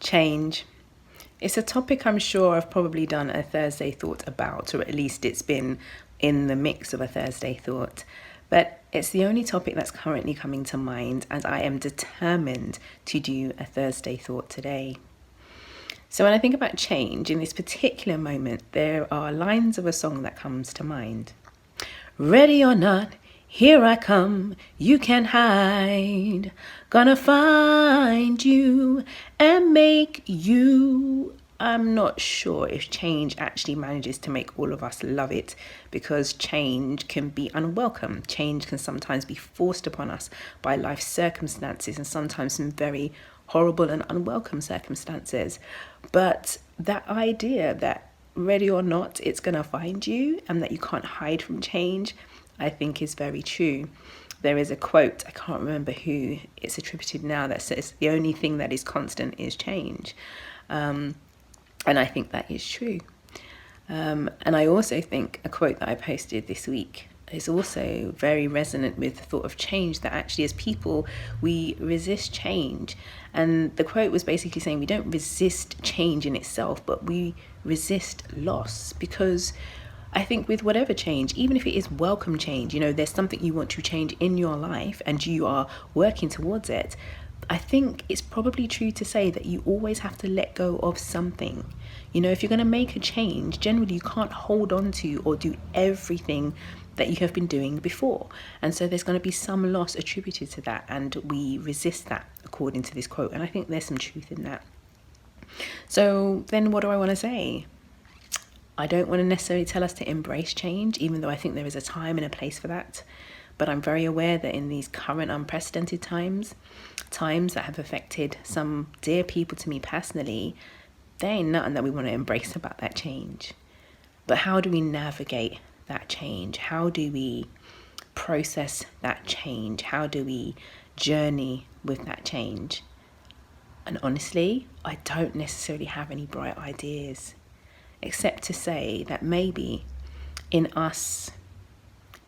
Change. It's a topic I'm sure I've probably done a Thursday thought about, or at least it's been in the mix of a Thursday thought. But it's the only topic that's currently coming to mind, and I am determined to do a Thursday thought today. So when I think about change in this particular moment, there are lines of a song that comes to mind. Ready or not, here I come, you can't hide. Gonna find you and make you. I'm not sure if change actually manages to make all of us love it, because change can be unwelcome. Change can sometimes be forced upon us by life circumstances, and sometimes some very horrible and unwelcome circumstances. But that idea that ready or not, it's going to find you and that you can't hide from change, I think is very true. There is a quote, I can't remember who it's attributed now, that says the only thing that is constant is change. And I think that is true. And I also think a quote that I posted this week is also very resonant with the thought of change, that actually as people, we resist change. And the quote was basically saying we don't resist change in itself, but we resist loss. Because I think with whatever change, even if it is welcome change, there's something you want to change in your life and you are working towards it, I think it's probably true to say that you always have to let go of something. If you're going to make a change, generally you can't hold on to or do everything that you have been doing before. And so there's going to be some loss attributed to that, and we resist that according to this quote. And I think there's some truth in that. So then what do I want to say? I don't want to necessarily tell us to embrace change, even though I think there is a time and a place for that. But I'm very aware that in these current unprecedented times that have affected some dear people to me personally, there ain't nothing that we want to embrace about that change. But how do we navigate that change? How do we process that change? How do we journey with that change? And honestly, I don't necessarily have any bright ideas, except to say that maybe in us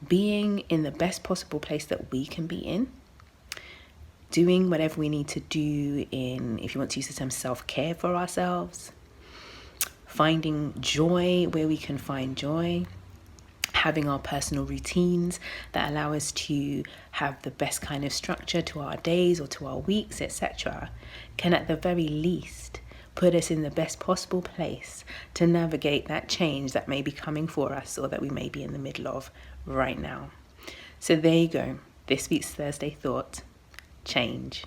being in the best possible place that we can be in, doing whatever we need to do in, if you want to use the term, self-care for ourselves, finding joy where we can find joy, having our personal routines that allow us to have the best kind of structure to our days or to our weeks, etc., can at the very least put us in the best possible place to navigate that change that may be coming for us or that we may be in the middle of right now. So there you go. This week's Thursday thought: change.